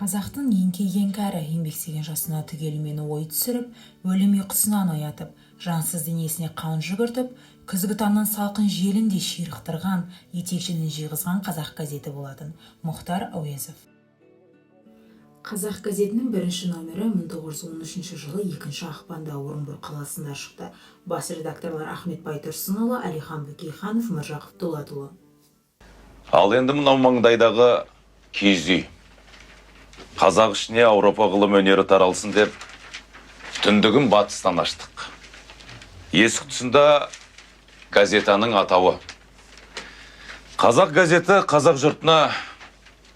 Қазақтың еңкейген кәрі еңбексеген жасына түгелімен ой түсіріп, өлім ұйқысынан оятып, жансыз денесіне қан жүгіртіп, күзгі таңның салқын желінде ширықтырған, етекшінің жиғызған қазақ газеті болатын. Мұхтар Әуезов. Қазақ газетінің бірінші номері 1913 жылы 2 ақпанда Орынбор қаласында шықты. Бас редакторлар Ахмет Байтұрсынұлы, Әлихан Бөкейханов, Міржақып Дулатұлы. Ал енді мынау маңдайдағы киіз үй. Қазақ ішіне Ауропа ғылым өнері таралсын деп, түндігін батыстан аштық. Есік тұсында газетаның атауы. Қазақ газеті қазақ жұртына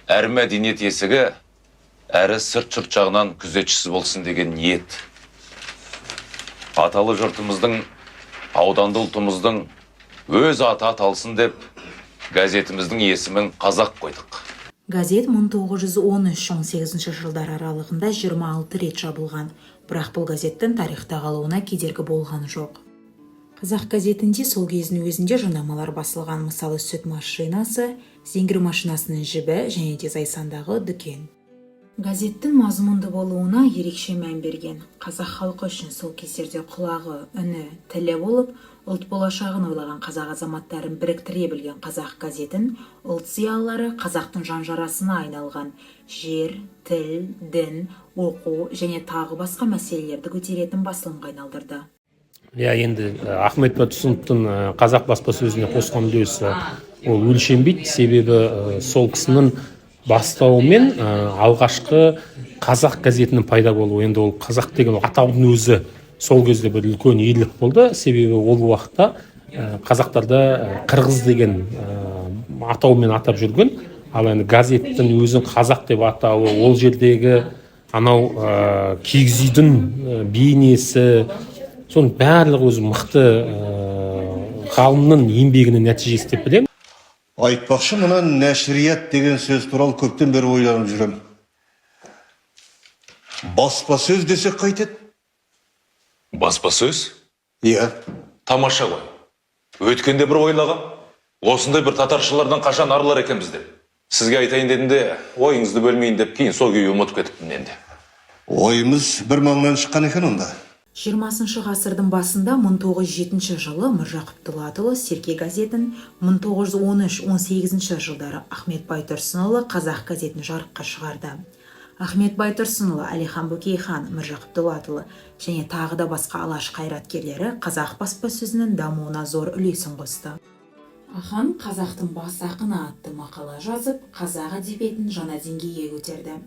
әрі мәдениет есігі, әрі сырт жұрт жағынан күзетшісі болсын деген ниет. Аталы жұртымыздың, ауданды ұлтымыздың өз аты аталсын деп, газетіміздің есімін қазақ қойдық. Газет 1913-18 жылдар аралығында 26 рет жабылған, бірақ бұл газеттің тарихта қалуына кедергі болған жоқ. Қазақ газетінде сол кездің өзінде жарнамалар басылған, мысалы сүт машинасы, зеңгір машинасының жібі және де Зайсандағы дүкен. Газеттің мазмұнды болуына ерекше мән берген. Қазақ халқы үшін сол кездерде құлағы, үні, тілі болып, ұлт болашағын ойлаған қазақ азаматтарын біріктіре білген қазақ газетін ұлт зиялылары қазақтың жан-жарасына айналған жер, тіл, дін, оқу және тағы басқа мәселелерді көтеретін басылымға айналдырды. Енді Ахмет Байтұрсыновтың қазақ баспасөзіне қосқан үлесі ол өлшенбейді, себебі сол кісінің бастауымен алғашқы қазақ газетінің пайда болуы. Енді ол қазақ деген атаудың өзі сол кезде бір үлкен ерлік болды, себебі ол уақытта қазақтарда қырғыз деген атаумен атап жүрген, ал енді газеттің өзін қазақ деп атауы, ол жердегі анау киіз үйдің бейнесі, соның барлығы өзі мықты ғалымның еңбегінің нәтижесі деп білемін. Айтпақшы, мұна нәшрият деген сөз туралы көптен бері ойланып жүрем. Баспасөз десек қайтеді? Баспасөз? Иә. Тамаша ғой. Өткенде бір ойлағам, осындай бір татаршылардан қашан арылар екенбіз деп. Сізге айтайын дедім де, ойыңызды бөлмейін деп, кейін сол күйі ұмытып кетіппін енді. Ойымыз бір маңнан шыққан екен онда. 20 ғасырдың басында 1907 жылы Міржақып Дулатұлы Серке газетін, 1913-18 жылдары Ахмет Байтұрсынұлы Қазақ газетін жарыққа шығарды. Ахмет Байтұрсынұлы, Әлихан Бөкейхан, Міржақып Дулатұлы және тағы да басқа алаш қайраткерлері қазақ баспасөзінің дамуына зор үлесін қосты. Ахан қазақтың бас ақыны атты мақала жазып, қазақ әдебиетін жаңа деңгейге көтерді.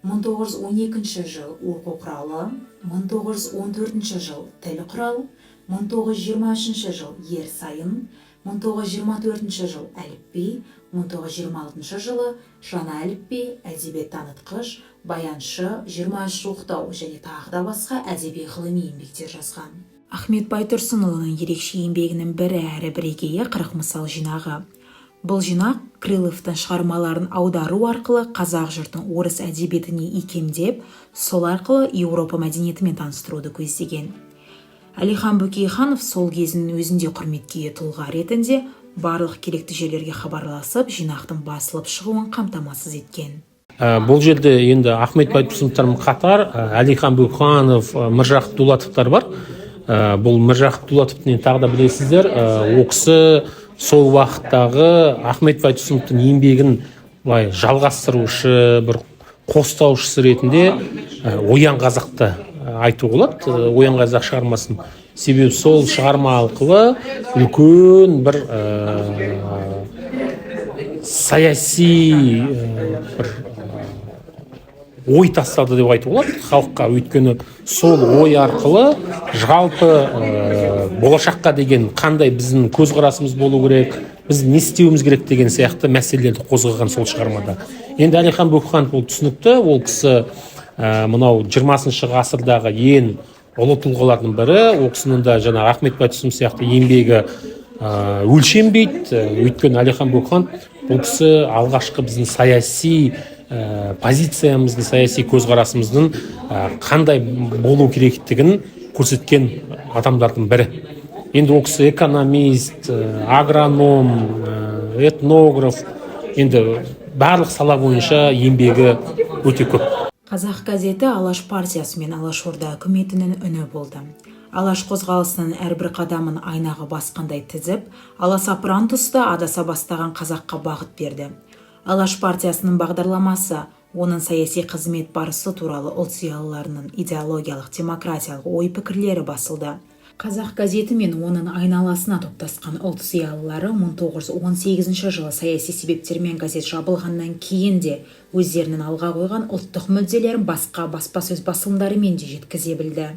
1912 жыл оқу құралы, 1914 жыл тіл құрал, 1923 жыл ер сайын, 1924 жыл әліпби, 1926 жылы жаңа әліпби, әдебиет танытқыш, баяншы, 23 оқытау және тағы да басқа әдеби ғылыми еңбектер жазған. Ахмет Байтұрсынұлының ерекше еңбегінің бірі әрі бірегейі 40 мысал жинағы. Бұл жинақ Крыловтың шығармаларын аудару арқылы қазақ жұртын орыс әдебиетіне икемдеп, сол арқылы Еуропа мәдениетімен таныстыруды көздеген. Әлихан Бөкейханов сол кезінің өзінде құрметке ие тұлға ретінде барлық керекті жерлерге хабарласып, жинақтың басылып шығуын қамтамасыз еткен. Бұл жерде енді Ахмет Байтұрсыновтармен қатар Әлихан Бөкейханов, Міржақып Дулатовтар бар. Бұл Міржақып Дулатовтың тағы да білесіздер, оқысы сол уақыттағы Ахмет Байтұрсыновтың еңбегін жалғастырушы, бір қостаушысы ретінде Оян қазақты айту болады, Оян қазақ шығармасын. Себебі сол шығарма арқылы үлкен бір саяси бір ой тастады деп айту болады халыққа. Өйткені сол ой арқылы жалпы болашаққа деген қандай біздің көзқарасымыз болу керек, біз не істеуіміз керек деген сияқты мәселелерді қозғаған сол шығармада. Енді Әлихан Бөкейханов ол түсінікті, ол кісі мынау 20 ғасырдағы ең ұлы тұлғалардың бірі, ол кісінің да жаңа Ахмет Байтұрсынов сияқты еңбегі өлшенбейді. Өйткені Әлихан Бөкейханов бұл кісі алғашқы біздің саяси позициямыздың, саяси көзқарасымыздың қандай болу керектігін көрсеткен адамдардың бірі. Енді ол кісі экономист, агроном, этнограф, енді барлық сала бойынша еңбегі өте көп. Қазақ газеті Алаш партиясы мен Алашорда үкіметінің үні болды. Алаш қозғалысының әрбір қадамын айнаға басқандай тізіп, аласапыран тұста адаса бастаған қазаққа бағыт берді. Алаш партиясының бағдарламасы, оның саяси қызмет барысы туралы ұлт зиялыларының идеологиялық демократиялық ой-пікірлері басылды. Қазақ газеті мен оның айналасына топтасқан ұлт зиялылары 1918 жылы саяси себептермен газет жабылғаннан кейін де өздерінің алға қойған ұлттық мүдделерін басқа баспасөз басылымдарымен де жеткізе білді.